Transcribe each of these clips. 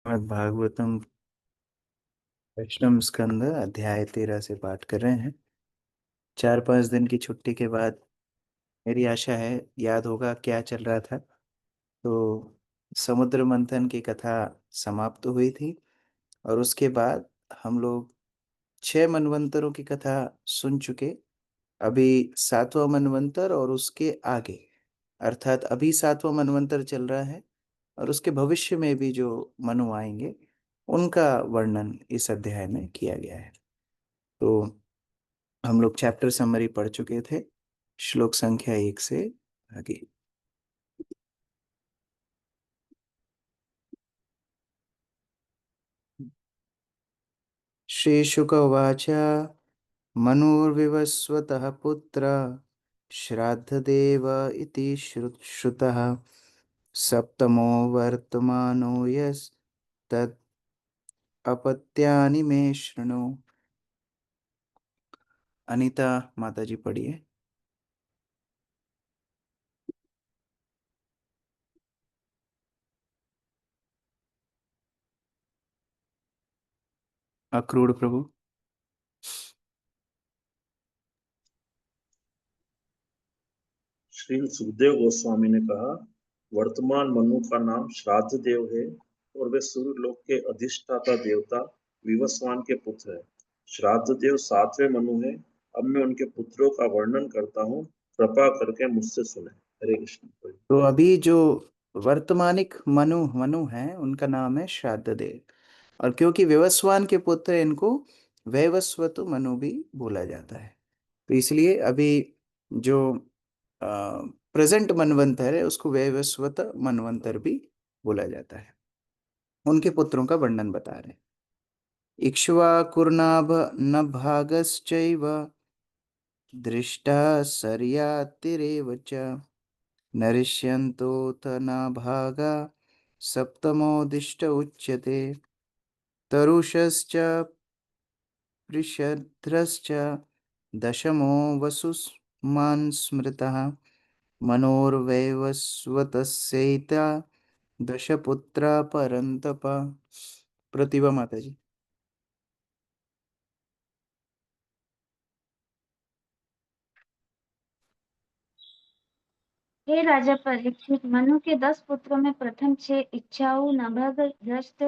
श्रीमद् भागवतम अष्टम स्कंद अध्याय 13 से पाठ कर रहे हैं। 4-5 दिन की छुट्टी के बाद मेरी आशा है याद होगा क्या चल रहा था। तो समुद्र मंथन की कथा समाप्त हुई थी और उसके बाद हम लोग 6 मनवंतरों की कथा सुन चुके। अभी 7वां मनवंतर और उसके आगे, अर्थात अभी 7वां मनवंतर चल रहा है और उसके भविष्य में भी जो मनु आएंगे उनका वर्णन इस अध्याय में किया गया है। तो हम लोग चैप्टर समरी पढ़ चुके थे, श्लोक संख्या 1 से आगे। श्री शुक उवाच मनुर्विवस्वतः पुत्र श्राद्धदेव इति श्रुतः सप्तमो वर्तमानो यस्तत् अपत्यानि मे शृणु। अनीता माता जी पढ़िए। अक्रूर प्रभु। श्री सुखदेव गोस्वामी ने कहा, वर्तमान मनु का नाम श्राद्ध देव है और वे सूर्य लोक के अधिष्ठाता देवता विवस्वान के पुत्र है। श्राद्ध देव 7वें मनु है। अब मैं उनके पुत्रों का वर्णन करता हूँ, कृपा करके मुझसे सुने। हरे कृष्ण। तो अभी जो वर्तमानिक मनु मनु हैं उनका नाम है श्राद्धदेव, और क्योंकि विवस्वान के पुत्र इनको वैवस्वत मनु भी बोला जाता है, तो इसलिए अभी जो प्रेजेंट मनवंतर है उसको वैवस्वत मनवंतर भी बोला जाता है। उनके पुत्रों का वर्णन बता रहे हैं। इक्ष्वाकुर्नाभ नभागश्चैव दृष्टा सर्यातिरेव च नरिष्यन्तोऽथ नाभागा सप्तमोदिष्ट उच्यते। तरुषश्च पृषध्रश्च दशमो वसुस्मान् स्मृतः मनोर्वैवस्वतस्यैता दशपुत्रा परन्तप। प्रतिभा माता जी। हे राजा परीक्षित, मनु के 10 पुत्रों में प्रथम 6 इच्छाऊ, नभग, धृष्ट,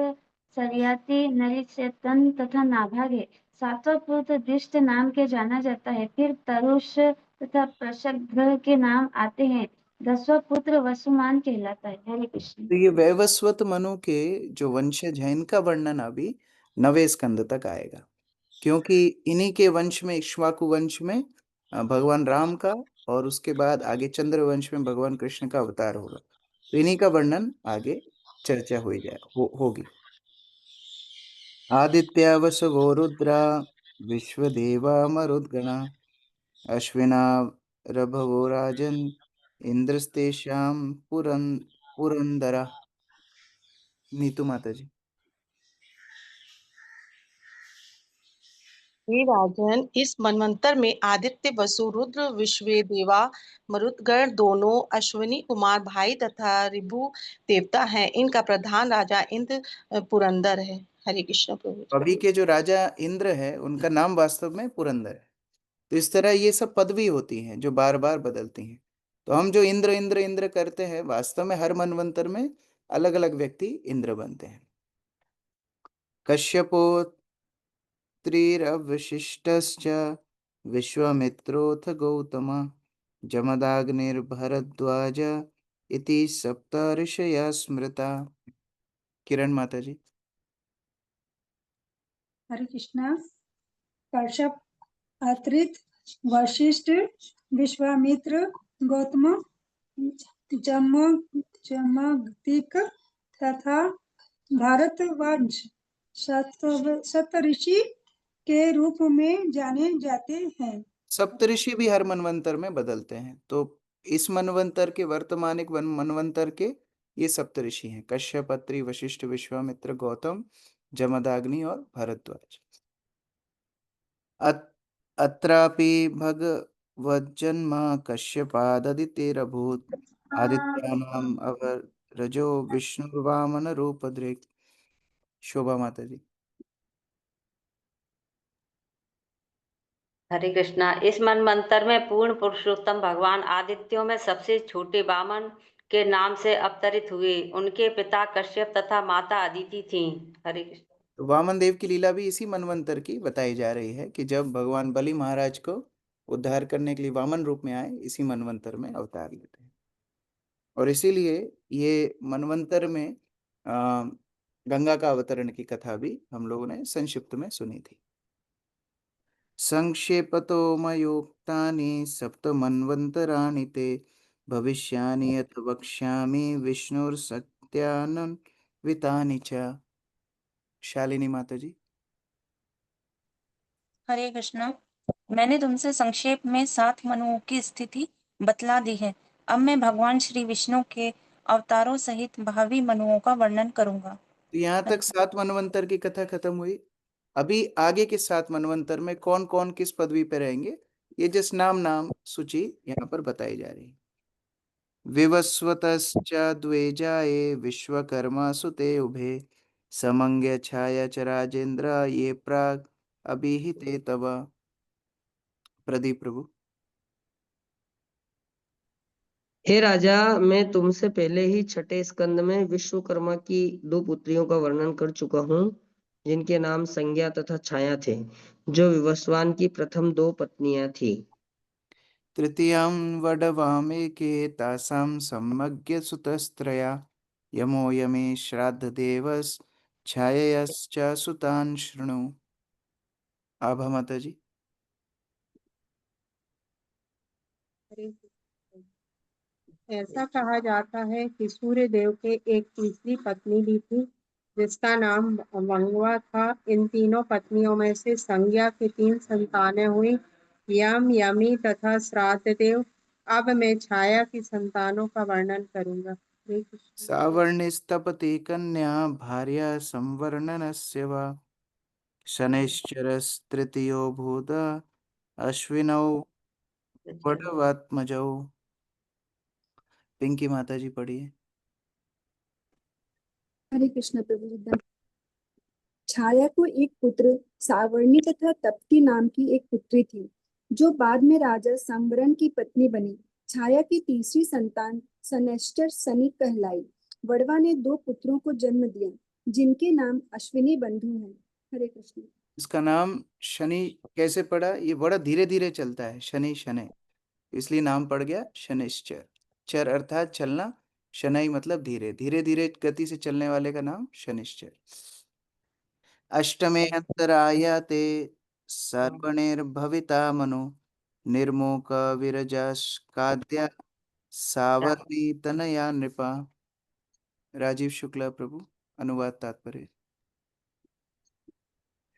सरयाति, नरिशतन तथा नाभाग है। 7वां पुत्र दृष्ट नाम के जाना जाता है। फिर तरुष तथा प्रशग्ध के नाम आते हैं। 10वां पुत्र वसुमान कहलाता है। हरे कृष्ण। तो ये वैवस्वत मनु के जो वंशज हैं इनका वर्णन अभी 9वें स्कंद तक आएगा, क्योंकि इन्हीं के वंश में, इक्ष्वाकु वंश में भगवान राम का, और उसके बाद आगे चंद्र वंश में भगवान कृष्ण का अवतार होगा। तो इन्हीं का वर्णन आगे चर्चा होगी। आदित्य वसवो रुद्रा विश्वदेवा मरुद्गणा अश्विना रभवो राजन इंद्रस्तेषां पुरंदरा। नीतू माता जी। हे राजन, इस मनवंतर में आदित्य, वसु, रुद्र, विश्वेदेवा, मरुदगण दोनों अश्विनी कुमार भाई तथा रिभु देवता हैं। इनका प्रधान राजा इंद्र पुरंदर है। हरे कृष्ण प्रभु। अभी के जो राजा इंद्र है उनका नाम वास्तव में पुरंदर है। तो इस तरह ये सब पदवी होती हैं जो बार बार बदलती हैं। तो हम जो इंद्र इंद्र इंद्र करते हैं, वास्तव में हर मनवंतर में अलग अलग व्यक्ति इंद्र बनते हैं। कश्यपो त्रिरवशिष्टश्च विश्वामित्रोऽथ गौतम जमदाग्निर्भरद्वाज इति सप्त ऋषयः स्मृता। किरण माता जी। हरे कृष्णा। कश्यप, अत्रित, वशिष्ठ, विश्वामित्र, गौतम, जम जमदग्नि तथा भारतवंश सप्तऋषि के रूप में जाने जाते हैं। सप्तऋषि भी हर मनवंतर में बदलते हैं। तो इस मनवंतर के, वर्तमानिक मनवंतर के ये सप्तऋषि हैं: कश्यप, अत्रि, वशिष्ठ, विश्वामित्र, गौतम, जमदाग्नि और भरद्वाज। अत्रापि भगवज्जन्म कश्यपाददितेरभूत् आदित्यानाम् अवरजो विष्णुर्वामन रूपधृक् शोभा माता जी। हरे कृष्णा। इस मनवंतर में पूर्ण पुरुषोत्तम भगवान आदित्यों में सबसे छोटे वामन के नाम से अवतरित हुए। उनके पिता कश्यप तथा माता अदिति थीं। हरे कृष्ण। तो वामन देव की लीला भी इसी मनवंतर की बताई जा रही है कि जब भगवान बलि महाराज को उद्धार करने के लिए वामन रूप में आए, इसी मनवंतर में अवतार लेते हैं। और इसीलिए ये मनवंतर में गंगा का अवतरण की कथा भी हम लोगों ने संक्षिप्त में सुनी थी। संक्षेपतो मयोक्तानि सप्तमन्वन्तराणि ते भविष्यानि यत् वक्ष्यामि विष्णुर्सत्यान्वितानि च। शालिनी माता जी। हरे कृष्णा। मैंने तुमसे संक्षेप में 7 मनुओं की स्थिति बतला दी है। अब मैं भगवान श्री विष्णु के अवतारों सहित भावी मनुओं का वर्णन करूंगा। तो यहाँ तक 7 मनवंतर की कथा खत्म हुई। अभी आगे के 7 मनवंतर में कौन कौन किस पदवी पे रहेंगे, ये जिस नाम सूची यहाँ पर बताई जा रही है। विवस्वतश्च द्वेजाये विश्वकर्मा सुते उभे समंग्य छाया च राजेंद्र ये प्राग अभिहिते तव। प्रदीप प्रभु। हे राजा, मैं तुमसे पहले ही छठे स्कंद में विश्वकर्मा की 2 पुत्रियों का वर्णन कर चुका हूँ, जिनके नाम संज्ञा तथा छाया थे, जो विवस्वान की प्रथम 2 पत्नियां थी। तृतीयं वडवामेके तासां सम्यग्य सुतस्त्रया यमो यमे श्राद्ध देवस छाययश्च सुतान् शृणु। आभा माता जी। ऐसा कहा जाता है कि सूर्य देव के एक तीसरी पत्नी भी थी, जिसका नाम वंगवा था। इन तीनों पत्नियों में से संज्ञा की 3 संतानें हुई, यम, यमी तथा श्राद्ध देव। अब मैं छाया की संतानों का वर्णन करूंगा। हरे कृष्ण। सावर्णिस्तपति कन्या भार्या संवर्णनस्य वा शनैश्चरस्तृतीयो भूत अश्विनौ वडवात्मजौ। पिंकी माता जी पढ़िए। हरे कृष्ण प्रभु जी। छाया को एक पुत्र सावर्णी तथा तप्ती नाम की एक पुत्री थी, जो बाद में राजा संवरण की पत्नी बनी। छाया की तीसरी संतान सनेश्चर सनी कहलाई। वड़वा ने 2 पुत्रों को जन्म दिया, जिनके नाम अश्विनी बंधु हैं। हरे कृष्ण। इसका नाम शनि कैसे पड़ा? ये बड़ा धीरे धीरे चलता है, शनि शनै, इसलिए नाम पड़ गया शनिश्चर। चर अर्थात चलना, शनै मतलब धीरे धीरे धीरे गति से चलने वाले का नाम शनिश्चर। अष्टमे अंतरायाते सर्वणैर्भविता मनु निर्मोक विरजास्काद्या सावर्णी तनया नृपा। राजीव शुक्ला प्रभु, अनुवाद तात्पर्य।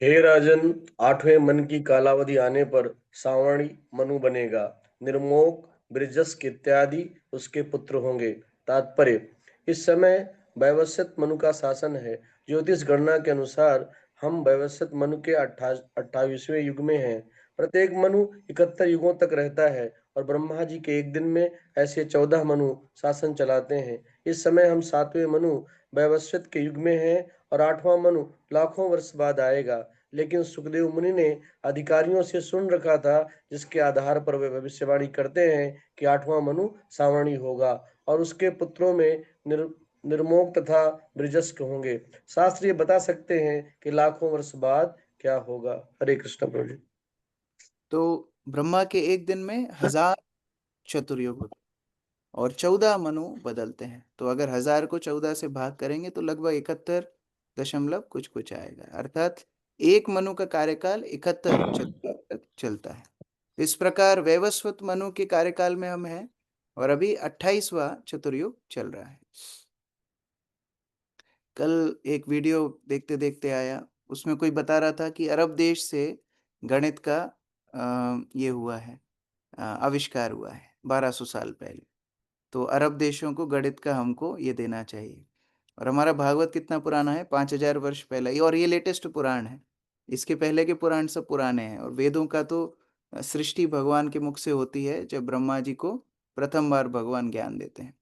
हे राजन, 8वें मन की कालावधि आने पर सावर्णी मनु बनेगा। निर्मोक, बृजस्क इत्यादि उसके पुत्र होंगे। तात्पर्य: इस समय वैवस्वत मनु का शासन है। ज्योतिष गणना के अनुसार हम वैवस्वत मनु के 28वें युग में हैं। प्रत्येक मनु 71 युगों तक रहता है और ब्रह्मा जी के एक दिन में ऐसे 14 मनु शासन चलाते हैं। इस समय हम 7वें मनु वैवस्वत के युग में हैं और 8वां मनु लाखों वर्ष बाद आएगा। लेकिन सुखदेव मुनि ने अधिकारियों से सुन रखा था, जिसके आधार पर वे भविष्यवाणी करते हैं कि 8वां मनु सावर्णी होगा और उसके पुत्रों में निर्मोक तथा बृजस्क होंगे। शास्त्र ये बता सकते हैं कि लाखों वर्ष बाद क्या होगा। हरे कृष्ण प्रभु। तो ब्रह्मा के एक दिन में 1000 चतुर्युग होते और 14 मनु बदलते हैं। तो अगर 1000 को 14 से भाग करेंगे तो लगभग 71 दशमलव कुछ कुछ आएगा, अर्थात एक मनु का कार्यकाल 71 चतुर्युग तक चलता है। इस प्रकार वैवस्वत मनु के कार्यकाल में हम हैं और अभी 28वां चतुर्युग चल रहा है। कल एक वीडियो देखते देखते आया, उसमें कोई बता रहा था कि अरब देश से गणित का ये हुआ है, आविष्कार हुआ है 1200 साल पहले। तो अरब देशों को गणित का हमको ये देना चाहिए। और हमारा भागवत कितना पुराना है? 5000 वर्ष पहले, और ये लेटेस्ट पुराण है। इसके पहले के पुराण सब पुराने हैं। और वेदों का तो सृष्टि भगवान के मुख से होती है, जब ब्रह्मा जी को प्रथम बार भगवान ज्ञान देते हैं।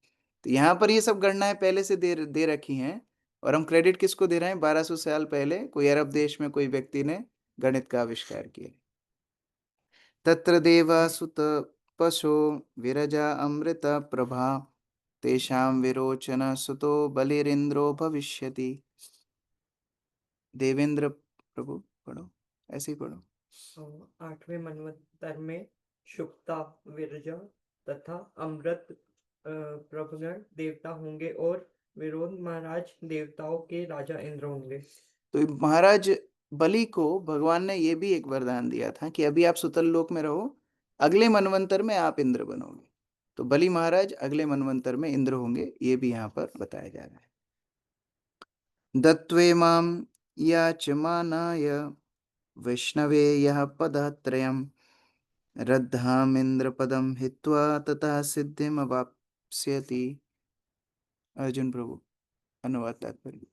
तो यहाँ पर ये सब गणनाएं पहले से दे रखी हैं, और हम क्रेडिट किसको दे रहे हैं? 1200 साल पहले कोई अरब देश में कोई व्यक्ति ने गणित का आविष्कार किया। तत्र देवासुत पशो विरजा अमृत प्रभा तेषां विरोचन सुतो बलिरिंद्रो भविष्यति। देवेंद्र प्रभु पढ़ो, ऐसे ही पढ़ो। 8वें मनवंतर में शुक्ता विरजा तथा अमृत प्रभुगण देवता होंगे और विरोध महाराज देवताओं के राजा इंद्र होंगे। तो महाराज बलि को भगवान ने ये भी एक वरदान दिया था कि अभी आप सुतल लोक में रहो, अगले मनवंतर में आप इंद्र बनोगे। तो बलि महाराज अगले मनवंतर में इंद्र होंगे, ये भी यहाँ पर बताया जा रहा है। दत्वे माम याचमानाय वैष्णवे यः पदत्रयम् रद्धामिंद्र पदम हित्वा ततः सिद्धिम अवाप्स्यति। अर्जुन प्रभु, अनुवाद तात्पर्य।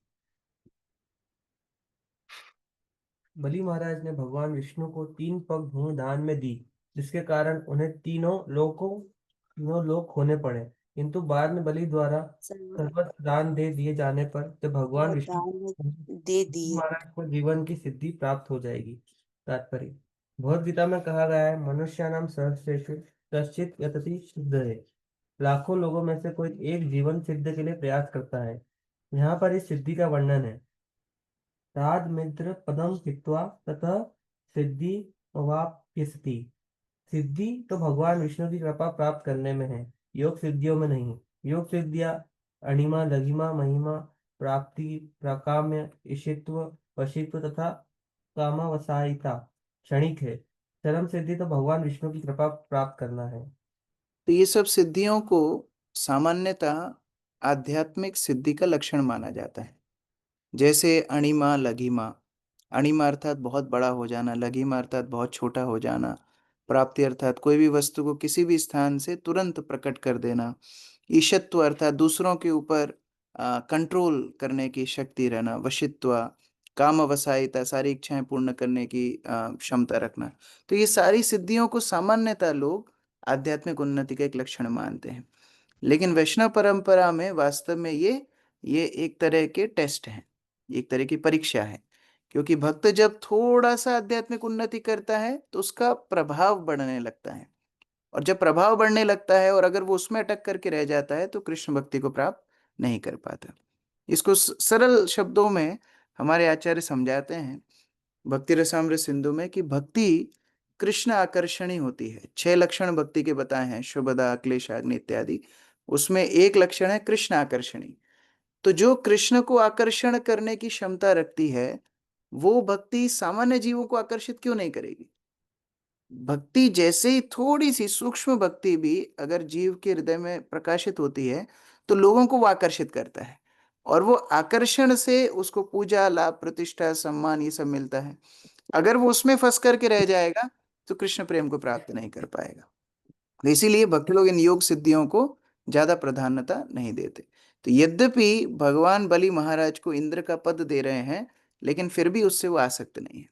बलि महाराज ने भगवान विष्णु को 3 पग भूमि दान में दी, जिसके कारण उन्हें तीनों लोक होने पड़े। किंतु बाद में बलि द्वारा सर्वस्व दान दे दिए जाने पर जब भगवान विष्णु महाराज को जीवन की सिद्धि प्राप्त हो जाएगी। तात्पर्य, भगवद गीता में कहा गया है, मनुष्यानाम सहस्रेषु कश्चित् यतति सिद्धये। लाखों लोगों में से कोई एक जीवन सिद्ध के लिए प्रयास करता है। यहाँ पर इस सिद्धि का वर्णन है। ताद मित्र पदम हित्वा तथा सिद्धि अवाप्यस्ति। सिद्धि तो भगवान विष्णु की कृपा प्राप्त करने में है, योग सिद्धियों में नहीं। योग सिद्धियां अणिमा लघिमा महिमा प्राप्ति प्राकाम्य ईशित्व वशित्व तथा कामावसायिता क्षणिक है। चरम सिद्धि तो भगवान विष्णु की कृपा प्राप्त करना है। तो ये सब सिद्धियों को सामान्यतः आध्यात्मिक सिद्धि का लक्षण माना जाता है। जैसे अणिमा लघिमा, अणिमा अर्थात बहुत बड़ा हो जाना, लघिमा अर्थात बहुत छोटा हो जाना, प्राप्ति अर्थात कोई भी वस्तु को किसी भी स्थान से तुरंत प्रकट कर देना, ईशत्व अर्थात दूसरों के ऊपर कंट्रोल करने की शक्ति रहना, वशित्व कामवसायिता सारी इच्छाएं पूर्ण करने की क्षमता रखना। तो ये सारी सिद्धियों को सामान्यतः लोग आध्यात्मिक उन्नति का एक लक्षण मानते हैं। लेकिन वैष्णव परंपरा में वास्तव में ये एक तरह के टेस्ट हैं, एक तरह की परीक्षा है। क्योंकि भक्त जब थोड़ा सा आध्यात्मिक उन्नति करता है तो उसका प्रभाव बढ़ने लगता है, और जब प्रभाव बढ़ने लगता है और अगर वो उसमें अटक करके रह जाता है तो कृष्ण भक्ति को प्राप्त नहीं कर पाता। इसको सरल शब्दों में हमारे आचार्य समझाते हैं भक्ति रसामृत सिंधु में कि भक्ति कृष्ण आकर्षणी होती है। 6 लक्षण भक्ति के बताए हैं, शुभदा क्लेशाग्नि इत्यादि। उसमें एक लक्षण है कृष्ण आकर्षणी। तो जो कृष्ण को आकर्षण करने की क्षमता रखती है वो भक्ति सामान्य जीवों को आकर्षित क्यों नहीं करेगी? भक्ति जैसे ही थोड़ी सी सूक्ष्म भक्ति भी अगर जीव के हृदय में प्रकाशित होती है तो लोगों को वो आकर्षित करता है, और वो आकर्षण से उसको पूजा लाभ प्रतिष्ठा सम्मान ये सब मिलता है। अगर वो उसमें फंस करके रह जाएगा तो कृष्ण प्रेम को प्राप्त नहीं कर पाएगा। तो इसीलिए भक्त लोग इन योग सिद्धियों को ज्यादा प्राधान्यता नहीं देते। तो यद्यपि भगवान बलि महाराज को इंद्र का पद दे रहे हैं लेकिन फिर भी उससे वो आसक्त नहीं है।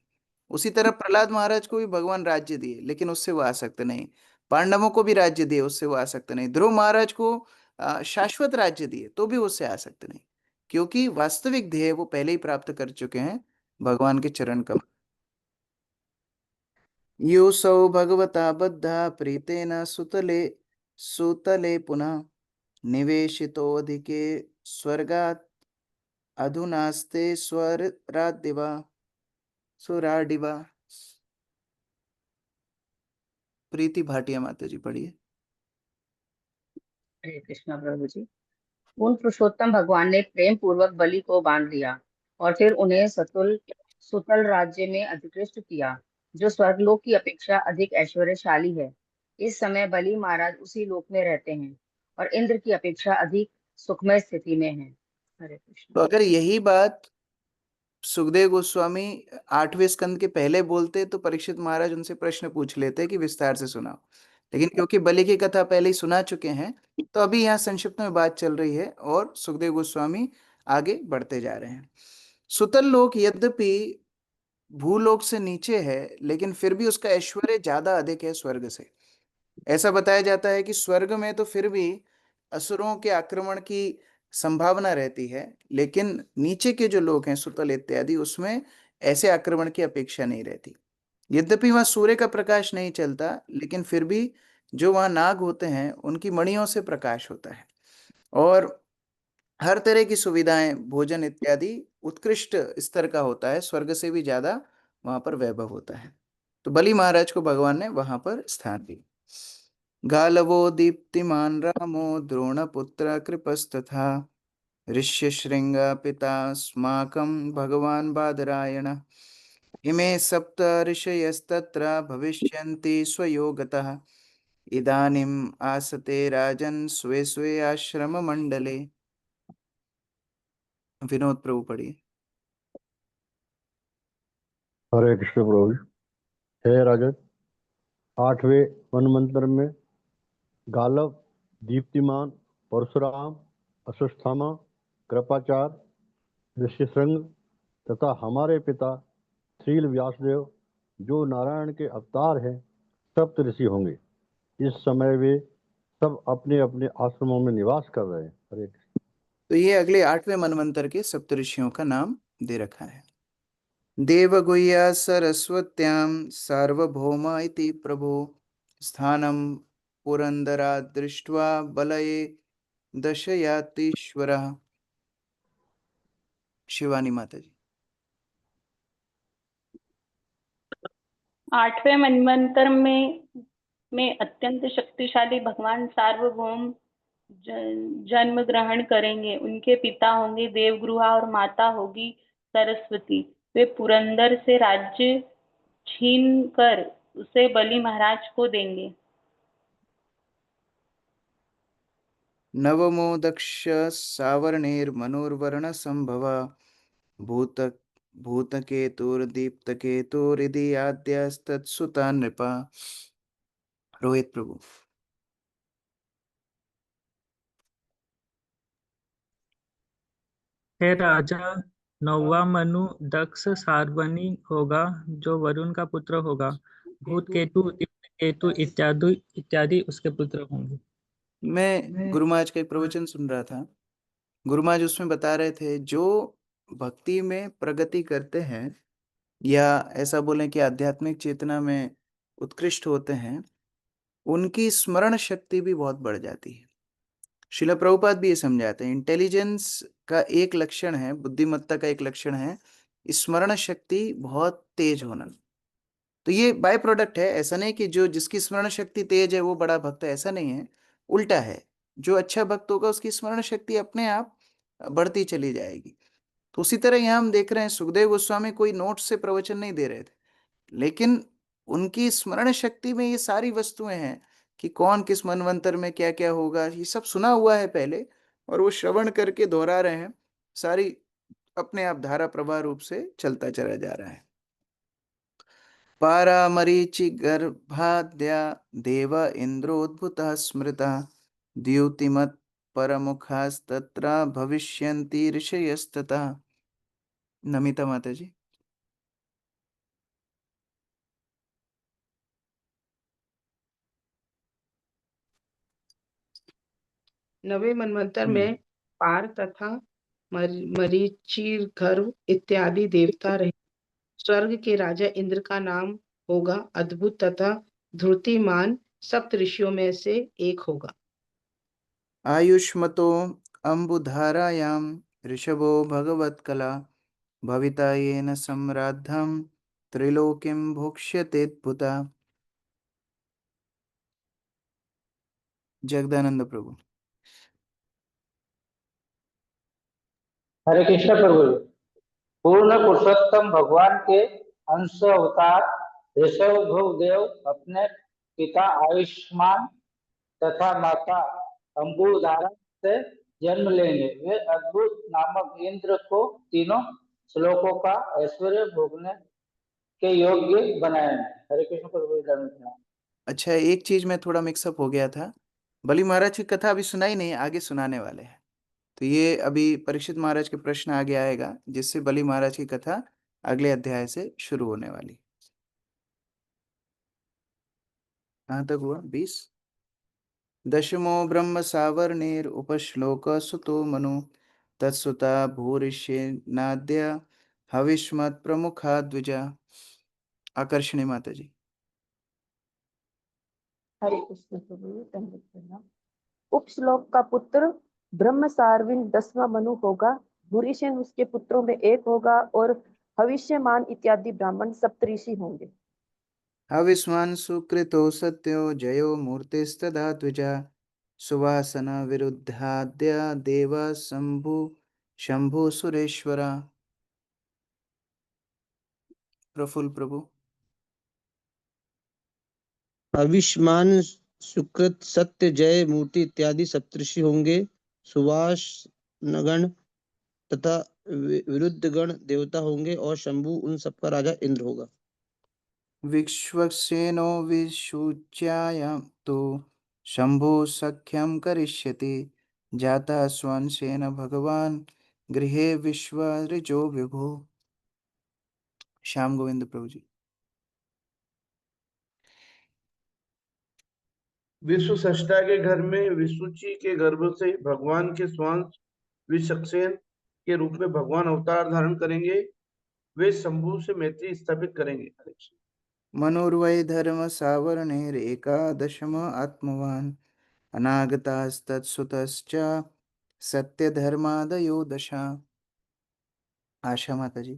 उसी तरह प्रहलाद महाराज को भी भगवान राज्य दिए लेकिन उससे वो आसक्त नहीं। पांडवों को भी राज्य दिए, उससे वो आसक्त नहीं। ध्रुव महाराज को शाश्वत राज्य दिए तो भी उससे आसक्त नहीं, क्योंकि वास्तविक ध्येय वो पहले ही प्राप्त कर चुके हैं, भगवान के चरण कमल। योऽसौ भगवता बद्धा प्रीतेन सुतले पुनः निवेशितोऽधिके स्वर्गात् अधुनास्ते स्वराडिवा। प्रीति भाटिया माता जी पढ़िए। हरे कृष्णा प्रभु जी। उन पुरुषोत्तम भगवान ने प्रेम पूर्वक बलि को बांध लिया और फिर उन्हें सुतल राज्य में अधिकृत किया, जो स्वर्गलोक की अपेक्षा अधिक ऐश्वर्यशाली है। इस समय बलि महाराज उसी लोक में रहते हैं और इंद्र की अपेक्षा अधिक सुखमय स्थिति में हैं। हरे कृष्ण। तो अगर यही बात सुखदेव गोस्वामी 8वें स्कंद के पहले बोलते तो परीक्षित महाराज उनसे प्रश्न पूछ लेते कि विस्तार से सुनाओ। लेकिन क्योंकि बलि की कथा पहले ही सुना चुके हैं तो अभी यहाँ संक्षिप्त में बात चल रही है और सुखदेव गोस्वामी आगे बढ़ते जा रहे हैं। सुतल लोक यद्यपि भूलोक से नीचे है लेकिन फिर भी उसका ऐश्वर्य ज्यादा अधिक है स्वर्ग से। ऐसा बताया जाता है कि स्वर्ग में तो फिर भी असुरों के आक्रमण की संभावना रहती है, लेकिन नीचे के जो लोग हैं सुतल इत्यादि, उसमें ऐसे आक्रमण की अपेक्षा नहीं रहती। यद्यपि वहां सूर्य का प्रकाश नहीं चलता, लेकिन फिर भी जो वहां नाग होते हैं उनकी मणियों से प्रकाश होता है, और हर तरह की सुविधाएं, भोजन इत्यादि उत्कृष्ट स्तर का होता है, स्वर्ग से भी ज्यादा वहां पर वैभव होता है। तो बलि महाराज को भगवान ने वहां पर स्थान दिया। गालवो दीप्तिमान रामो द्रोणपुत्र कृपस्तथा ऋष्यशृंग पितास्माकं भगवान् बादरायण इमे सप्त ऋषयस्तत्र भविष्यन्ति स्वयोगतः इदानीम् आसते राजन् स्वे स्वे आश्रम मंडले। विनोद प्रभु पढ़िए। हरे कृष्ण प्रभु। हे राजन, 8वें मनमंत्र में गालव, दीप्तिमान, परशुराम, अश्वत्थामा, कृपाचार, ऋष्यशृंग तथा हमारे पिता श्रील व्यासदेव जो नारायण के अवतार हैं, सप्त ऋषि होंगे। इस समय वे सब अपने अपने आश्रमों में निवास कर रहे हैं। हरे कृष्ण। तो ये अगले 8वें मनवंतर के सप्तऋषियों का नाम दे रखा है। देवगुह्या सरस्वत्यां सार्वभौम इति प्रभु स्थानं पुरंदरा दृष्ट्वा बलये दशयातीश्वरः। शिवानी माता जी। 8वें मनवंतर में अत्यंत शक्तिशाली भगवान सार्वभौम जन्म ग्रहण करेंगे। उनके पिता होंगे देवगुहा और माता होगी सरस्वती। वे पुरंदर से राज्य छीन कर उसे बलि महाराज को देंगे। नवमो दक्ष सावर्णिर्मनोर्वर्ण संभव भूत भूतकेतुर्दीप्तकेतुरिति आद्यस्तत्सुता नृपा। रोहित प्रभु। हे राजा, 9वां मनु दक्ष सार्वणी होगा, जो वरुण का पुत्र होगा। भूत केतु, दीप्त केतु इत्यादि इत्यादि उसके पुत्र होंगे। मैं गुरु महाराज का एक प्रवचन सुन रहा था। गुरु महाराज उसमें बता रहे थे, जो भक्ति में प्रगति करते हैं या ऐसा बोलें कि आध्यात्मिक चेतना में उत्कृष्ट होते हैं, उनकी स्मरण शक्ति भी बहुत बढ़ जाती है। श्रील प्रभुपाद भी ये समझाते हैं, इंटेलिजेंस का एक लक्षण है, बुद्धिमत्ता का एक लक्षण है स्मरण शक्ति बहुत तेज होना। तो ये बाय प्रोडक्ट है, ऐसा नहीं कि जो जिसकी स्मरण शक्ति तेज है वो बड़ा भक्त है, ऐसा नहीं है, उल्टा है। जो अच्छा भक्त होगा उसकी स्मरण शक्ति अपने आप बढ़ती चली जाएगी। तो उसी तरह यहाँ हम देख रहे हैं, सुखदेव गोस्वामी कोई नोट से प्रवचन नहीं दे रहे थे, लेकिन उनकी स्मरण शक्ति में ये सारी वस्तुएं हैं कि कौन किस मनवंतर में क्या क्या होगा, ये सब सुना हुआ है पहले, और वो श्रवण करके दोहरा रहे हैं। सारी अपने आप धारा प्रवाह रूप से चलता चला जा रहा है। पारामरीचि गर्भाद्या देव इंद्रोद्भुतः स्मृतः द्युतिमत् परमुखास्तत्र भविष्यन्ति ऋषयस्ततः। नमिता माता जी। नवे मनवंतर में पार तथा मरीचि गर्भ इत्यादि देवता रहे। स्वर्ग के राजा इंद्र का नाम होगा अद्भुत तथा धृतिमान सप्त ऋषियों में से एक होगा। आयुष्मतो अम्बुधारायां ऋषभो भगवत्कला भविता येन सम्राद्धं त्रिलोकीं भोक्ष्यतेऽद्भुता। जगदानंद प्रभु। हरे कृष्ण प्रभु। पूर्ण पुरुषोत्तम भगवान के अंश अवतार ऋषभ देव अपने पिता आयुष्मान तथा माता अंबुधारा से जन्म लेंगे। वे अद्भुत नामक इंद्र को तीनों श्लोकों का ऐश्वर्य भोगने के योग्य बनाएंगे। हरे कृष्ण प्रभु। अच्छा, एक चीज में थोड़ा मिक्सअप हो गया था, बलि महाराज की कथा अभी सुनाई नहीं, आगे सुनाने वाले हैं। तो ये अभी परीक्षित महाराज के प्रश्न आगे आएगा, जिससे बलि महाराज की कथा अगले अध्याय से शुरू होने वाली। कहाँ तक हुआ? 20। दशमो ब्रह्म सावर्णेर उपश्लोक सुतो मनु तत्सुता भूरिष्येनाद्य हविष्मत् प्रमुखा द्विजा। आकर्षणी माता जी। हरे कृष्ण प्रभु, दंडवत प्रणाम। उपश्लोक का पुत्र ब्रह्म सार्विन 10वां मनु होगा, भूरिशन उसके पुत्रों में एक होगा और भविष्यमान इत्यादि ब्राह्मण सप्तऋषि होंगे। हविष्मान् सुकृतो सत्यो जयो मूर्तिस्तदा द्विजा सुवासना विरुद्धाद्य देव शंभु सुरेश्वरा। प्रफुल्ल प्रभु। अविष्मान सुकृत सत्य जय मूर्ति इत्यादि सप्तऋषि होंगे। सुवास नगण तथा विरुद्ध गण देवता होंगे और शंभु उन सबका राजा इंद्र होगा। विश्वक्सेनो विशुच्यायां तो शंभु सख्यं करिष्यति जाता स्वंसेन भगवान गृहे विश्वऋजो विभो। श्याम गोविंद प्रभु जी। विश्व सृष्टा के घर में विशुचि के गर्भ से भगवान के स्वांश विशक्सेन के रूप में भगवान अवतार धारण करेंगे। वे शंभु से मैत्री स्थापित करेंगे। मनोर्वै धर्म सावर्णेर एकादशम आत्मवान अनागतास्तत्सुतश्च सत्य धर्मादयो दशा। आशा माता जी।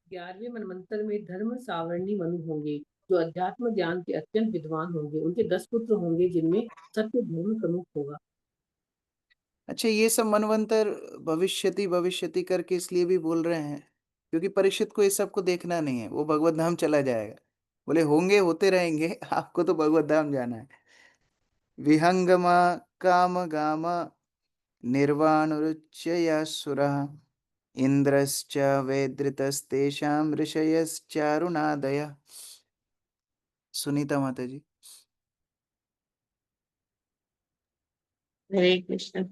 11वें मनवंतर में धर्म सावर्णी मनु होंगे जो अध्यात्म ज्ञान के अत्यंत विद्वान होंगे। उनके 10 पुत्र होंगे जिनमें सत्य धर्म प्रमुख होगा। अच्छा, ये सब मनवंतर भविष्यति करके इसलिए भी बोल रहे हैं क्योंकि परीक्षित को इस सब को देखना नहीं है, वो भगवत धाम चला जाएगा। बोले होंगे होते रहेंगे, आपको तो भगवत धाम जाना है। विहंगमा काम गाम निर्वाणुरुच्यया सुरः इंद्रश्च वेदृतस्तेषां ऋषयश्चारुणादयः। सुनीता माता जी। हरे कृष्ण।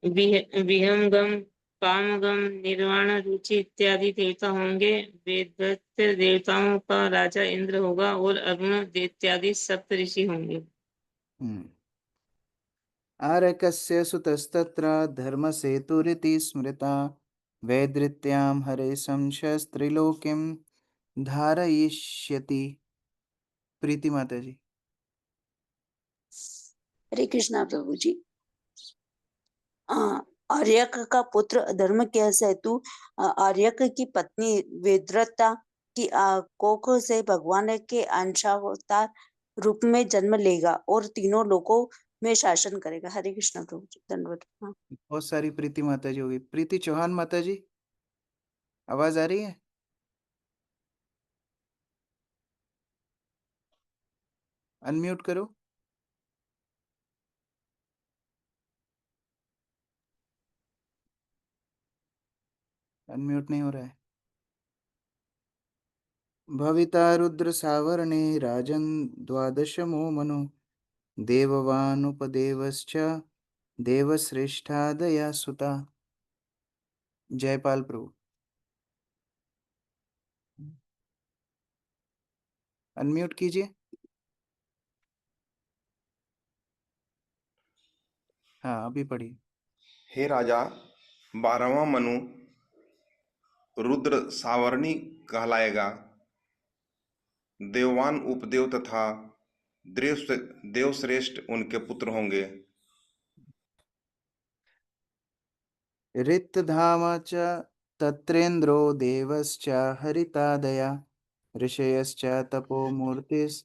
विहंगम कामगम निर्वाण रुचि इत्यादि देवता होंगे। वेदवत देवताओं का राजा इंद्र होगा और अरुण इत्यादि सप्त ऋषि होंगे। आरकस्य सुतस्तत्र धर्मसेतुरिति स्मृता वैदृत्यां हरे संशस्त्रिलोकीं धारयिष्यति। प्रीति माता जी। हरे कृष्णा प्रभु जी। आर्यक का पुत्र धर्म के सेतु आर्यक की पत्नी वेदव्रता की कोख से भगवान के अंशावतार रूप में जन्म लेगा और तीनों लोकों में शासन करेगा। हरे कृष्ण प्रभु जी, धन्यवाद। बहुत सारी प्रीति माता जी होगी। प्रीति चौहान माता जी, आवाज आ रही है? अनम्यूट करो। अनम्यूट नहीं हो रहा है। भविता रुद्र सावर्णे राजन द्वादशमो मनु देववानुपदेवश्च देवश्रेष्ठादया सुता। जयपाल प्रभु। अनम्यूट कीजिए। हाँ, अभी पढ़िए। हे राजा, 12वां मनु रुद्र सावर्णी कहलाएगा। देववान उपदेव तथा देवश्रेष्ठ उनके पुत्र होंगे। ऋतधाम च तत्रेन्द्रो देवश्च हरितादया ऋषयश्च तपोमूर्तिस्तपस्वी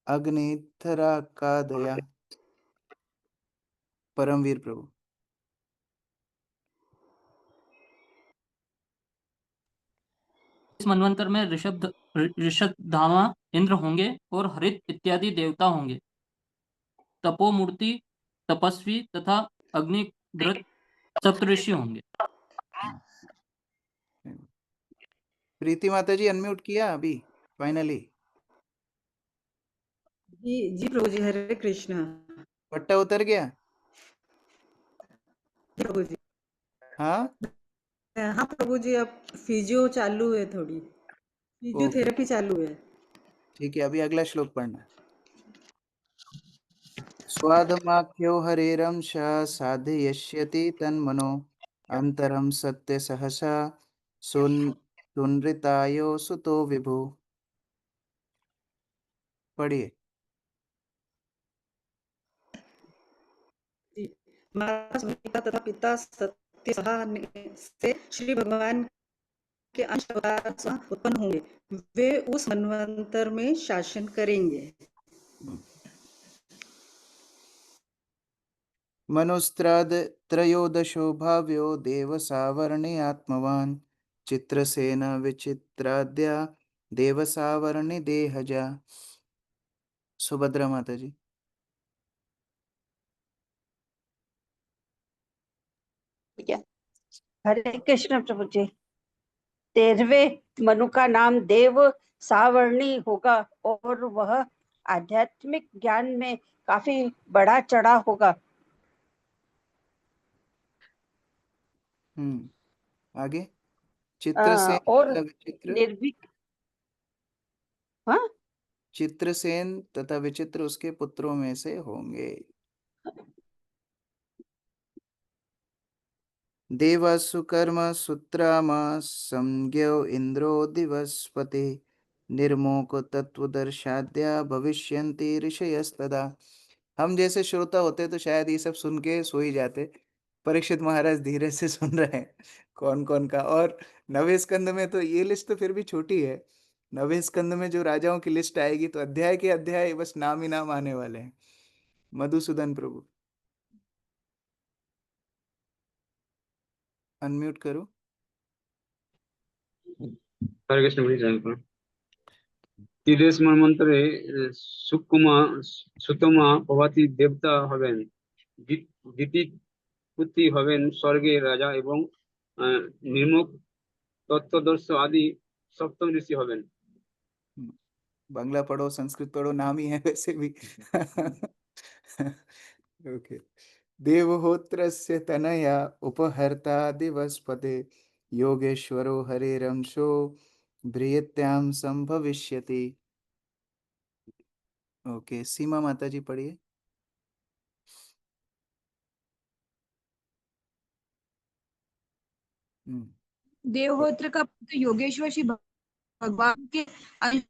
अग्निथराकादया। परमवीर प्रभु। इस मनवंतर में ऋषभधामा इंद्र होंगे और हरित इत्यादि देवता होंगे। तपोमूर्ति तपस्वी तथा अग्निध्रत सप्तऋषि होंगे। प्रीति माता जी अनम्यूट किया अभी फाइनली? जी जी प्रभु जी, हरे कृष्णा। पट्टा उतर गया? प्रभु जी। हाँ हाँ प्रभु जी, अब फिजियो चालू है, थोड़ी फिजियोथेरेपी चालू है। ठीक है, अभी अगला श्लोक पढ़ना। स्वादमाख्यो हरेरंश साधयष्यति तन्मनो अंतरम सत्य सहसा सुनृतायो सुतो विभु। पढ़िए। माता सुनीता तथा पिता सत्य से श्री भगवान के अंश अवतार स्वतः उत्पन्न होंगे। वे उस मनवंतर में शासन करेंगे। मनुस्त्राद त्रयोदशो भाव्यो देव सावर्णे आत्मवान चित्रसेन विचित्राद्या देव सावर्णि देहजा। सुभद्रा माता जी। हरे कृष्ण प्रभु जी। 13वें मनु का नाम देव सावर्णी होगा और वह आध्यात्मिक ज्ञान में काफी बड़ा चढ़ा होगा। आगे चित्रसेन और तथा विचित्र। निर्भीक। हाँ, चित्रसेन तथा विचित्र उसके पुत्रों में से होंगे। देवासुकर्म सुत्रामा संज्ञो इंद्रो दिवस्पति निर्मोक तत्वदर्शाद्या भविष्यन्ति ऋषयस्तदा। हम जैसे श्रोता होते तो शायद ये सब सुन के सो ही जाते। परीक्षित महाराज धीरे से सुन रहे हैं कौन कौन का। और नवे स्कंद में तो ये लिस्ट तो फिर भी छोटी है। नवे स्कंद में जो राजाओं की लिस्ट आएगी तो अध्याय के अध्याय बस नाम ही नाम आने वाले हैं। मधुसूदन प्रभु अनम्यूट करो। हरे कृष्ण भजन तीदेश मन्वंतरे सुकुमा सुतमा भवती देवता हवेन दिति पुत्री हवेन स्वर्गे राजा एवं निर्मुख तत्वदर्श आदि सप्तम ऋषि हवेन। बांग्ला पढ़ो, संस्कृत पढ़ो, नाम ही है वैसे भी। ओके। देवहोत्रस्य तनया उपहर्ता दिवस्पते योगेश्वरो हरेरंशो भ्रियत्याम संभविष्यति। ओके, सीमा माता जी पढ़िए। देवहोत्र का पुत्र योगेश्वर श्री भगवान के अंश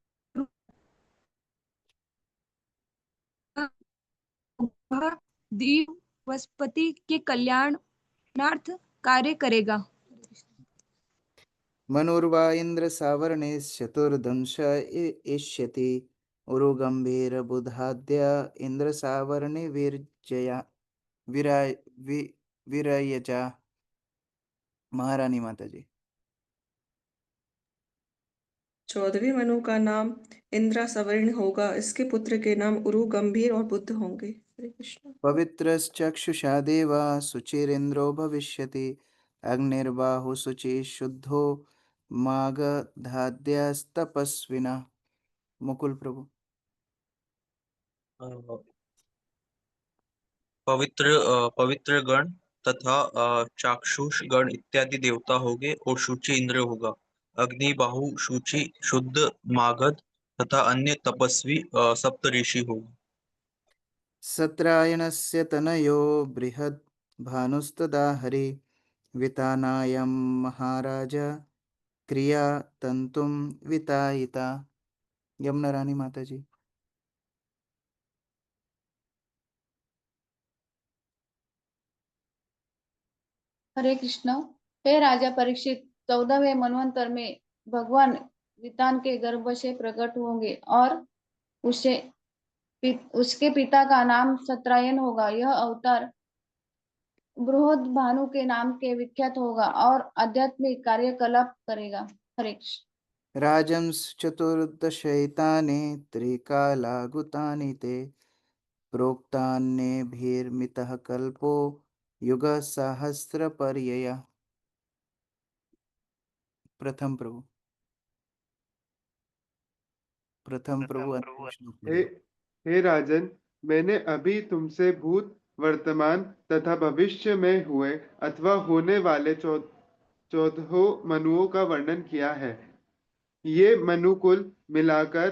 दिवस्पति के कल्याणार्थ कार्य करेगा। मनुर्वा इंद्र सावर्णे चतुर्दंश इष्यति उरुगंभीर बुधाद्य इंद्र सावर्णे वीरजया विरयजा। महारानी माता जी। 14वें मनु का नाम इंद्र सवर्ण होगा। इसके पुत्र के नाम उरु गंभीर और बुद्ध होंगे। हरे कृष्ण। पवित्रश्चक्षुषा देवा शुचिरेन्द्रो भविष्यति अग्निर्बाहु शुचि शुद्धो मागधाद्यस्तपस्विना। मुकुल प्रभु। पवित्र गण तथा चाक्षुष गण इत्यादि देवता होंगे और शुचि इंद्र होगा। अग्नि बाहु शुचि शुद्ध मागध तथा अन्य तपस्वी सप्त ऋषि होंगे। सत्रायणस्य तनयो बृहद् भानुस्तदा हरि वितानायं महाराज क्रिया तंतुम वितायिता। यमुना रानी माता जी। हरे कृष्ण। हे राजा परीक्षित, 14वें मनवंतर में भगवान वितान के गर्भ से प्रकट होंगे और उसके पिता का नाम सत्रायन होगा। यह अवतार बृहद भानु के नाम के विख्यात होगा और आध्यात्मिक कार्यकलाप करेगा। हरे कृष्ण। राजंस चतुर्दशैतानि त्रिकालागुतानि ते प्रोक्तान्येभिर्मितः कल्पो युगसहस्रपर्ययः। प्रथम प्रभु हे राजन, मैंने अभी तुमसे भूत वर्तमान तथा भविष्य में हुए अथवा होने वाले 14 मनुओं का वर्णन किया है। ये मनुकुल मिलाकर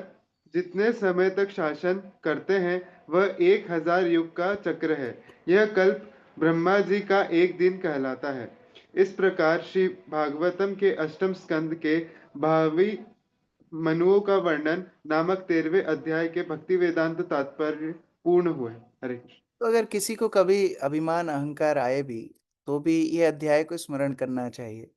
जितने समय तक शासन करते हैं वह 1000 युग का चक्र है। यह कल्प ब्रह्मा जी का एक दिन कहलाता है। इस प्रकार श्री भागवतम के अष्टम स्कंद के भावी मनुओं का वर्णन नामक 13वें अध्याय के भक्ति वेदांत तात्पर्य पूर्ण हुए। हरे कृष्ण। तो अगर किसी को कभी अभिमान अहंकार आए भी तो भी ये अध्याय को स्मरण करना चाहिए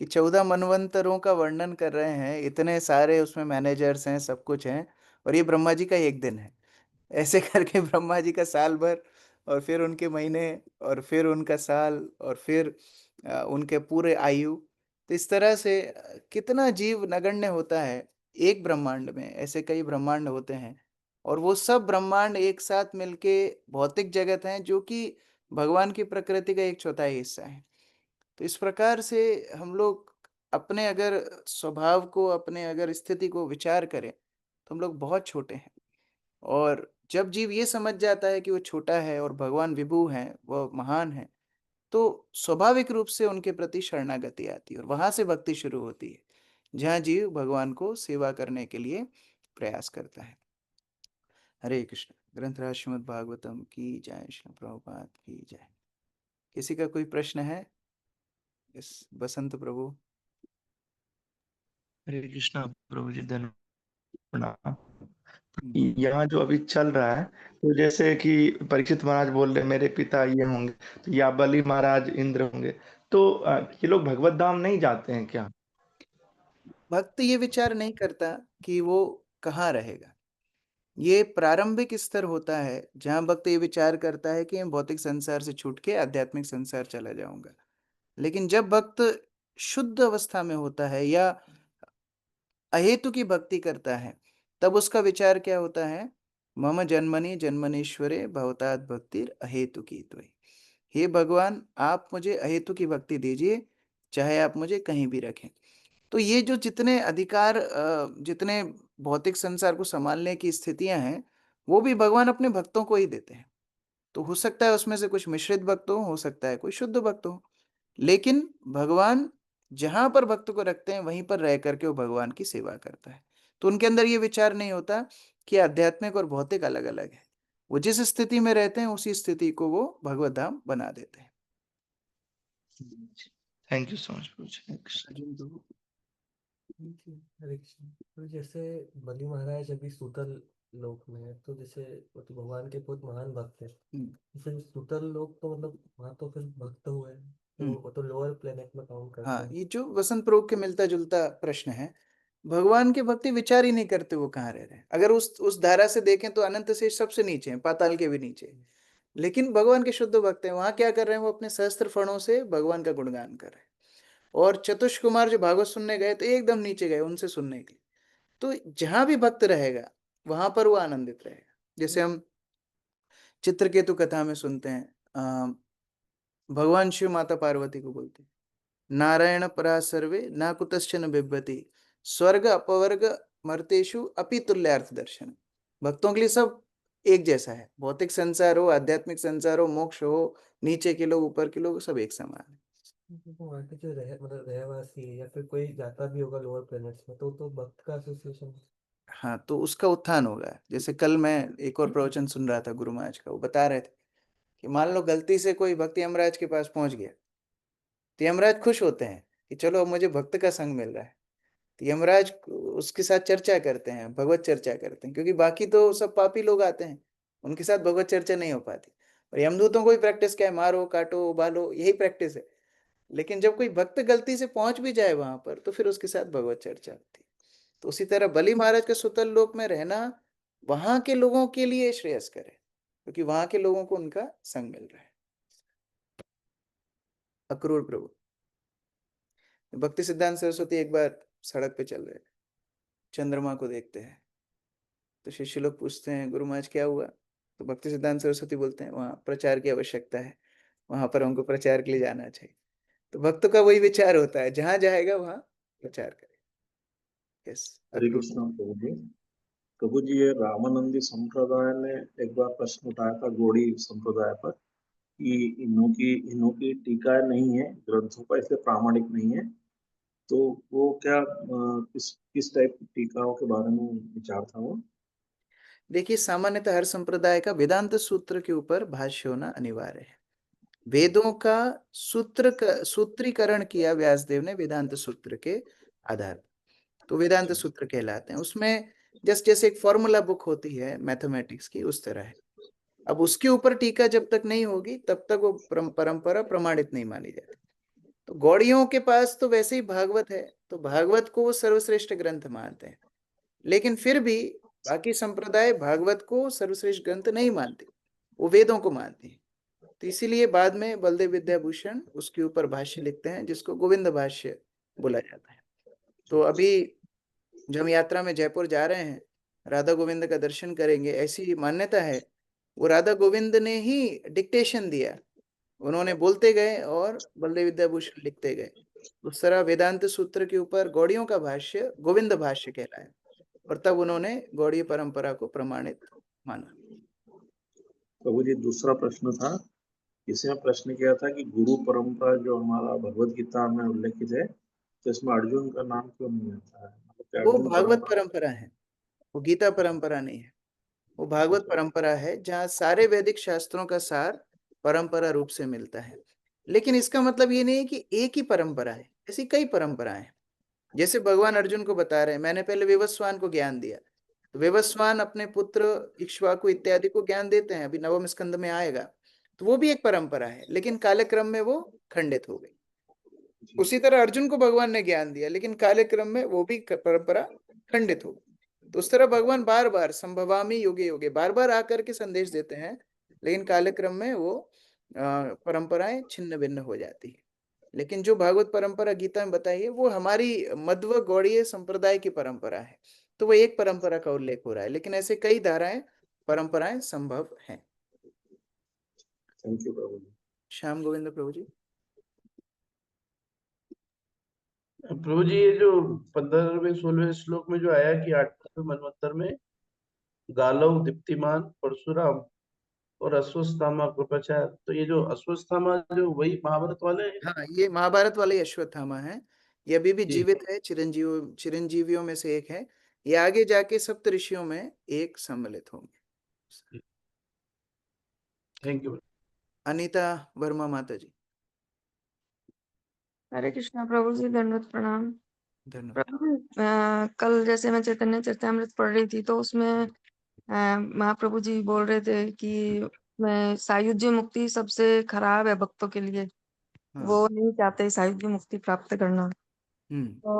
कि 14 मनवंतरों का वर्णन कर रहे हैं, इतने सारे उसमें मैनेजर्स हैं, सब कुछ हैं, और ये ब्रह्मा जी का एक दिन है। ऐसे करके ब्रह्मा जी का साल भर, और फिर उनके महीने, और फिर उनका साल, और फिर उनके पूरे आयु। तो इस तरह से कितना जीव नगण्य होता है। एक ब्रह्मांड में ऐसे कई ब्रह्मांड होते हैं, और वो सब ब्रह्मांड एक साथ मिलके भौतिक जगत हैं, जो कि भगवान की प्रकृति का एक चौथाई हिस्सा है। तो इस प्रकार से हम लोग अपने अगर स्वभाव को, अपने अगर स्थिति को विचार करें, तो हम लोग बहुत छोटे हैं। और जब जीव ये समझ जाता है कि वो छोटा है और भगवान विभु हैं, वो महान है, तो स्वाभाविक रूप से उनके प्रति शरणागति आती है, और वहां से भक्ति शुरू होती है, जहाँ जीव भगवान को सेवा करने के लिए प्रयास करता है। हरे कृष्ण। ग्रंथराज श्रीमद् भागवतम की जय, श्री प्रभुपाद की जय। किसी का कोई प्रश्न है? इस बसंत प्रभु। हरे कृष्णा प्रभु जी, धन्यवाद, प्रणाम। यहाँ जो अभी चल रहा है, तो जैसे कि परीक्षित महाराज बोल रहे मेरे पिता ये होंगे, तो या बलि महाराज इंद्र होंगे, तो ये लोग भगवत धाम नहीं जाते हैं क्या? भक्त ये विचार नहीं करता कि वो कहाँ रहेगा। ये प्रारंभिक स्तर होता है जहाँ भक्त ये विचार करता है कि मैं भौतिक संसार से छूट के आध्यात्मिक संसार चला जाऊंगा। लेकिन जब भक्त शुद्ध अवस्था में होता है या अहेतु की भक्ति करता है, तब उसका विचार क्या होता है? मम जन्मनि जन्मनीश्वरे भवतात् भक्तिर अहेतु की त्वयि। हे भगवान, आप मुझे अहेतु की भक्ति दीजिए, चाहे आप मुझे कहीं भी रखें। तो ये जो जितने अधिकार, जितने भौतिक संसार को संभालने की स्थितियां हैं, वो भी भगवान अपने भक्तों को ही देते हैं। तो हो सकता है उसमें से कुछ मिश्रित भक्त हो सकता है कोई शुद्ध भक्त हो, लेकिन भगवान जहां पर भक्त को रखते हैं वहीं पर रह करके वो भगवान की सेवा करता है। तो उनके अंदर ये विचार नहीं होता कि आध्यात्मिक और भौतिक अलग अलग है। वो जिस स्थिति में रहते हैं उसी स्थिति को वो भगवत धाम बना देते हैं। थैंक यू सो मच प्रभु जी। अर्जुन प्रभु। हरे कृष्ण। तो जैसे बलि महाराज अभी सूतल लोक में है, तो जैसे वो तो भगवान के बहुत महान भक्त है, जैसे सूतल लोक तो मतलब वहाँ तो फिर भक्त हुए, तो वो तो लोअर प्लेनेट में काउंट करते हाँ, हैं। ये जो वसंत प्रभु के मिलता जुलता प्रश्न है। भगवान के भक्ति विचार ही नहीं करते वो कहाँ रह रहे हैं। अगर उस धारा से देखें तो अनंत से सबसे नीचे हैं, पाताल के भी नीचे। लेकिन भगवान के शुद्ध भक्त हैं, वहां क्या कर रहे हैं? वो अपने सहस्त्र फणों से भगवान का गुणगान कर रहे हैं। और चतुष कुमार जो भागवत सुनने गए तो एकदम नीचे गए उनसे सुनने के लिए। तो जहां भी भक्त रहेगा वहां पर वो आनंदित रहेगा। जैसे हम चित्रकेतु कथा में सुनते हैं, भगवान शिव माता पार्वती को बोलते हैं, नारायण परा सर्वे ना कुतश्चन बिभ्यति स्वर्ग अपवर्ग मर्तेषु अपि तुल्यार्थ दर्शन। भक्तों के लिए सब एक जैसा है। भौतिक संसार हो, आध्यात्मिक संसार हो, मोक्ष हो, नीचे के लोग ऊपर के लोग सब एक समान है। वहाँ के जो मतलब रहवासी है या फिर कोई जाता भी होगा लोअर प्लेनेट्स में, तो भक्त का एसोसिएशन। हाँ, तो उसका उत्थान होगा। जैसे कल मैं एक और प्रवचन सुन रहा था गुरु महाराज का, वो बता रहे थे कि मान लो गलती से कोई भक्त यमराज के पास पहुंच गया, तो यमराज खुश होते हैं कि चलो अब मुझे भक्त का संग मिल रहा है। तो यमराज उसके साथ चर्चा करते हैं, भगवत चर्चा करते हैं, क्योंकि बाकी तो सब पापी लोग आते हैं, उनके साथ भगवत चर्चा नहीं हो पाती। और यमदूतों को भी प्रैक्टिस क्या है? मारो काटो उबालो, यही प्रैक्टिस है। लेकिन जब कोई भक्त गलती से पहुंच भी जाए वहां पर, तो फिर उसके साथ भगवत चर्चा होती है। तो उसी तरह बलि महाराज के सुतल लोक में रहना वहां के लोगों के लिए श्रेयस्कर है, क्योंकि वहां के लोगों को उनका संग मिल रहा है। अक्रूर प्रभु। भक्ति सिद्धांत सरस्वती एक बार सड़क पे चल रहे, चंद्रमा को देखते हैं, तो शिष्य लोग पूछते हैं गुरु महाराज क्या हुआ? तो भक्ति सिद्धांत सरस्वती बोलते हैं वहाँ प्रचार की आवश्यकता है, वहां पर हमको प्रचार के लिए जाना चाहिए। तो भक्त का वही विचार होता है, जहां जाएगा वहां प्रचार करे। यस। हरे कृष्ण प्रभु जी। प्रभु जी, ये रामानंदी संप्रदाय ने एक बार प्रश्न उठाया था गौड़ी संप्रदाय पर कि इन्हों की टीकाएं नहीं है ग्रंथों पर, इसलिए प्रामाणिक नहीं है। तो वो क्या किस किस टाइप की टीकाओं के बारे में विचार था वो? देखिए, सामान्यतः हर संप्रदाय का वेदांत सूत्र के ऊपर भाष्य होना अनिवार्य है। वेदों का सूत्रीकरण किया व्यासदेव ने वेदांत सूत्र के आधार पर, तो वेदांत सूत्र कहलाते हैं। उसमें जैसे एक फॉर्मूला बुक होती है मैथमेटिक्स की, उस तरह है। अब उसके ऊपर टीका जब तक नहीं होगी तब तक वो परंपरा प्रमाणित नहीं मानी जाती। तो गौड़ियों के पास तो वैसे ही भागवत है, तो भागवत को वो सर्वश्रेष्ठ ग्रंथ मानते हैं। लेकिन फिर भी बाकी संप्रदाय भागवत को सर्वश्रेष्ठ ग्रंथ नहीं मानते, वो वेदों को मानते हैं। तो इसीलिए बाद में बलदेव विद्याभूषण उसके ऊपर भाष्य लिखते हैं, जिसको गोविंद भाष्य बोला जाता है। तो अभी जब हम यात्रा में जयपुर जा रहे हैं, राधा गोविंद का दर्शन करेंगे, ऐसी मान्यता है वो राधा गोविंद ने ही डिक्टेशन दिया, उन्होंने बोलते गए और बलदेव विद्याभूषण लिखते गए। उस तरह वेदांत सूत्र के ऊपर गौड़ियों का भाष्य गोविंद भाष्य कहलाया, और तब उन्होंने गौड़ीय परंपरा को प्रमाणित माना। प्रभु जी, दूसरा प्रश्न था, इसमें प्रश्न किया था कि गुरु परंपरा जो हमारा भगवत गीता में उल्लेखित है, तो इसमें अर्जुन का नाम क्यों नहीं आता है? मतलब क्या वो अर्जुन भागवत परंपरा है, वो गीता परंपरा नहीं है। वो भागवत परंपरा है जहाँ सारे वैदिक शास्त्रों का सार परंपरा रूप से मिलता है। लेकिन इसका मतलब ये नहीं है कि एक ही परंपरा है, ऐसी कई परंपराएं हैं। जैसे भगवान अर्जुन को बता रहे हैं, मैंने पहले विवस्वान को ज्ञान दिया, तो विवस्वान अपने पुत्र इक्ष्वाकु इत्यादि को ज्ञान देते हैं, अभी नवम स्कंद में आएगा। तो वो भी एक परंपरा है, लेकिन कालक्रम में वो खंडित हो गई। उसी तरह अर्जुन को भगवान ने ज्ञान दिया, लेकिन कालक्रम में वो भी परंपरा खंडित हो गई। तो उस तरह भगवान बार बार संभवामी युगे युगे बार बार आकर के संदेश देते हैं, लेकिन कालक्रम में वो परंपराएं छिन्न भिन्न हो जाती है। लेकिन जो भागवत परंपरा गीता में बताई है वो हमारी मध्व गौड़ीय संप्रदाय की परंपरा है, तो वो एक परंपरा का उल्लेख हो रहा है, लेकिन ऐसे कई धाराएं परंपराएं संभव हैं। थैंक यू प्रभु जी। श्याम गोविंद प्रभु जी। प्रभु जी, ये जो 15वें 16वें श्लोक में जो आया कि 8वें मनवंतर में गालव, दीप्तिमान, परशुराम और अश्वत्थामा कृपाचार्य, तो ये जो अश्वत्थामा जो वही महाभारत वाले हैं? हाँ, ये महाभारत वाले अश्वत्थामा है। ये अभी भी जीवित है, चिरंजीवियों में से एक है। ये आगे जाके सप्त ऋषियों में एक सम्मिलित होंगे। Thank you. अनीता वर्मा माता जी। हरे कृष्णा प्रभु जी, दंडवत प्रणाम। धन्यवाद। प्रभु कल जैसे मैं चैतन्य चरितामृत पढ़ रही थी, तो उसमें महाप्रभु जी बोल रहे थे कि मैं सायुज्य मुक्ति सबसे खराब है भक्तों के लिए, वो नहीं चाहते सायुज्य मुक्ति प्राप्त करना। तो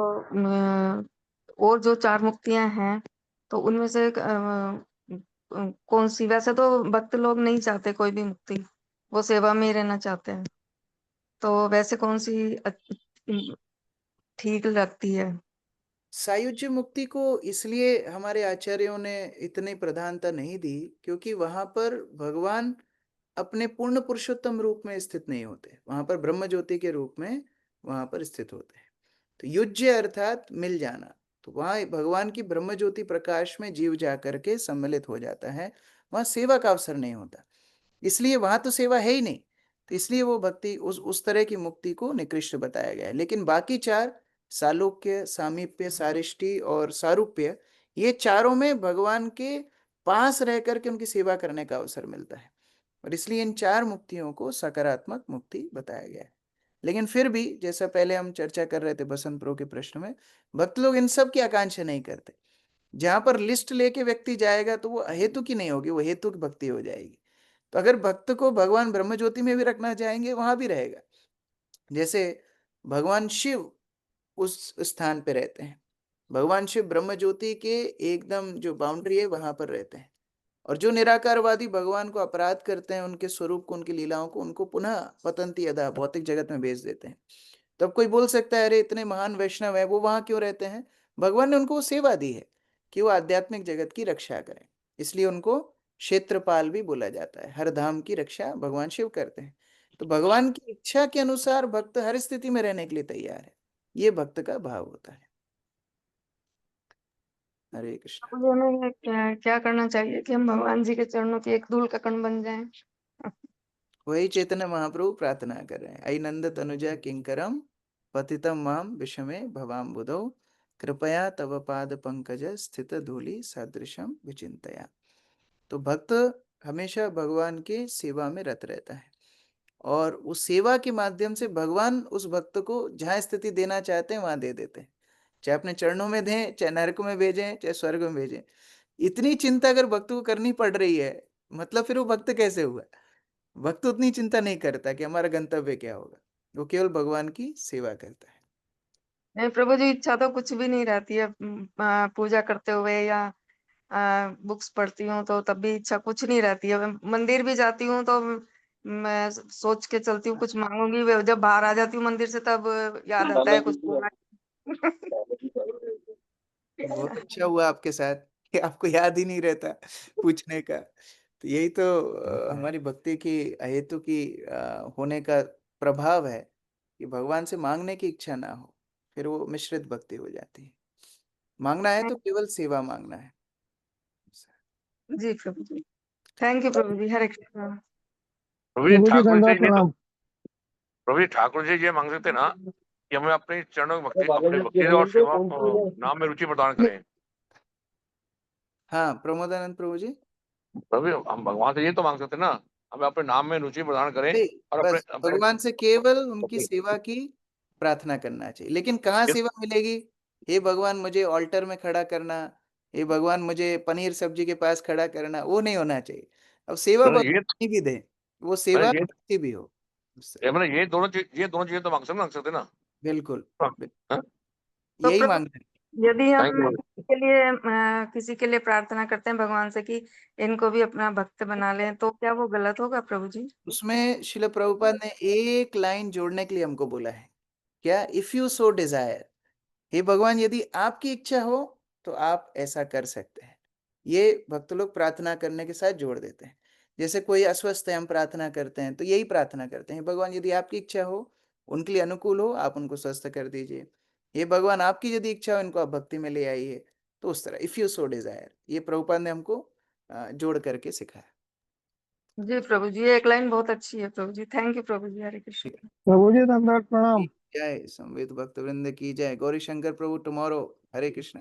और जो 4 मुक्तियां हैं, तो उनमें से कौन सी? वैसे तो भक्त लोग नहीं चाहते कोई भी मुक्ति, वो सेवा में ही रहना चाहते हैं, तो वैसे कौन सी ठीक लगती है? सायुज्य मुक्ति को इसलिए हमारे आचार्यों ने इतनी प्रधानता नहीं दी क्योंकि वहां पर भगवान अपने पूर्ण पुरुषोत्तम रूप में स्थित नहीं होते, वहां पर ब्रह्म ज्योति के रूप में वहां पर स्थित होते हैं। तो युज्य अर्थात मिल जाना, तो वहां भगवान की ब्रह्म ज्योति प्रकाश में जीव जा करके सम्मिलित हो जाता है, वहां सेवा का अवसर नहीं होता, इसलिए वहां तो सेवा है ही नहीं। तो इसलिए वो भक्ति उस तरह की मुक्ति को निकृष्ट बताया गया है। लेकिन बाकी 4 सालोक्य, सामीप्य, सारिष्टि और सारूप्य, ये चारों में भगवान के पास रह करके उनकी सेवा करने का अवसर मिलता है, और इसलिए इन 4 मुक्तियों को सकारात्मक मुक्ति बताया गया है। लेकिन फिर भी जैसा पहले हम चर्चा कर रहे थे बसंत प्रो के प्रश्न में, भक्त लोग इन सब की आकांक्षा नहीं करते। जहां पर लिस्ट लेके व्यक्ति जाएगा तो वो अहेतु की नहीं होगी, वो हेतु की भक्ति हो जाएगी। तो अगर भक्त को भगवान ब्रह्म ज्योति में भी रखना चाहेंगे वहां भी रहेगा। जैसे भगवान शिव उस स्थान पे रहते हैं, भगवान शिव ब्रह्म ज्योति के एकदम जो बाउंड्री है वहां पर रहते हैं, और जो निराकारवादी भगवान को अपराध करते हैं, उनके स्वरूप को, उनकी लीलाओं को, उनको पुनः पतंती अदा भौतिक जगत में भेज देते हैं। तब कोई बोल सकता है अरे इतने महान वैष्णव है, वो वहां क्यों रहते हैं? भगवान ने उनको वो सेवा दी है कि वो आध्यात्मिक जगत की रक्षा करें, इसलिए उनको क्षेत्रपाल भी बोला जाता है। हर धाम की रक्षा भगवान शिव करते हैं। तो भगवान की इच्छा के अनुसार भक्त हर स्थिति में रहने के लिए तैयार है, ये भक्त का भाव होता है। हरे कृष्ण। तो हमें क्या करना चाहिए कि हम भगवान जी के चरणों की एक धूल का कण बन जाएं? वही चैतन्य महाप्रभु प्रार्थना कर रहे हैं, आई नंद तनुजा किंकरम पतितं मां विषमे भवाम्बुधौ कृपया तव पाद पंकज स्थित धूलि सदृशम विचिंतया। तो भक्त हमेशा भगवान की सेवा में रत रहता है और उस सेवा के माध्यम से भगवान उस भक्त को जहां स्थिति देना चाहते हैं वहां दे देते हैं, चाहे अपने चरणों में दें, चाहे नरक में भेजें, चाहे स्वर्ग में भेजें। इतनी चिंता अगर भक्त को करनी पड़ रही है, मतलब फिर वो भक्त कैसे हुआ? भक्त उतनी चिंता नहीं करता कि हमारा गंतव्य क्या होगा, वो केवल भगवान की सेवा करता है। नहीं प्रभु जी, इच्छा तो कुछ भी नहीं रहती है। पूजा करते हुए या बुक्स पढ़ती हूँ तो तब भी इच्छा कुछ नहीं रहती है। मंदिर भी जाती हूँ तो मैं सोच के चलती हूँ कुछ मांगूंगी, जब बाहर आ जाती हूँ मंदिर से तब याद आता है कुछ मांगना। तो बहुत अच्छा हुआ आपके साथ कि आपको याद ही नहीं रहता पूछने का। तो यही तो हमारी भक्ति की हेतु की होने का प्रभाव है कि भगवान से मांगने की इच्छा ना हो, फिर वो मिश्रित भक्ति हो जाती है। मांगना है तो केवल सेवा मांगना है। जी प्रभु जी, थैंक यू प्रभु जी। हरे कृष्णा। प्रभु जी प्रभु जी ठाकुर जी धन्यवाद ये तो प्रणाम। प्रभु जी ठाकुर जी ये मांग सकते ना कि हमें अपने चरणों की भक्ति, अपने भक्ति और सेवा नाम में रुचि प्रदान करें। हाँ प्रमोदानंद प्रभु जी, प्रभु जी हम भगवान से ये तो मांग सकते ना, हमें अपने नाम में रुचि प्रदान करें और अपने बस भगवान से केवल उनकी सेवा की प्रार्थना करना चाहिए। लेकिन कहाँ सेवा मिलेगी? हे भगवान मुझे ऑल्टर में खड़ा करना, हे भगवान मुझे पनीर सब्जी के पास खड़ा करना, वो नहीं होना चाहिए। अब सेवा भगवान ही भी दे, वो सेवा भक्ति भी हो। मतलब ये दोनों चीजें तो मांग सकते ना। बिल्कुल, हाँ? तो यही प्रभु मांगना है। यदि हम किसी के लिए प्रार्थना करते हैं भगवान से कि इनको भी अपना भक्त बना लें, तो क्या वो गलत होगा प्रभु जी? उसमें शिल प्रभुपाद ने एक लाइन जोड़ने के लिए हमको बोला है, क्या? इफ यू सो डिजायर, हे भगवान यदि आपकी इच्छा हो तो आप ऐसा कर सकते हैं। ये भक्त लोग प्रार्थना करने के साथ जोड़ देते हैं। जैसे कोई अस्वस्थ है, हम प्रार्थना करते हैं तो यही प्रार्थना करते हैं, भगवान यदि आपकी इच्छा हो, उनके लिए अनुकूल हो, आप उनको स्वस्थ कर दीजिए। ये भगवान आपकी यदि इच्छा हो, इनको आप भक्ति में ले आइए। तो उस तरह इफ यू सो डिजायर, ये प्रभुपाद ने हमको जोड़ करके सिखाया। जी प्रभु जी, ये एक लाइन बहुत अच्छी है प्रभु जी। थैंक यू प्रभु जी। हरे कृष्ण। प्रभु जी धन्यवाद प्रणाम। जय संवेद भक्त वृंद की जय। गौरी शंकर प्रभु टुमारो। हरे कृष्ण।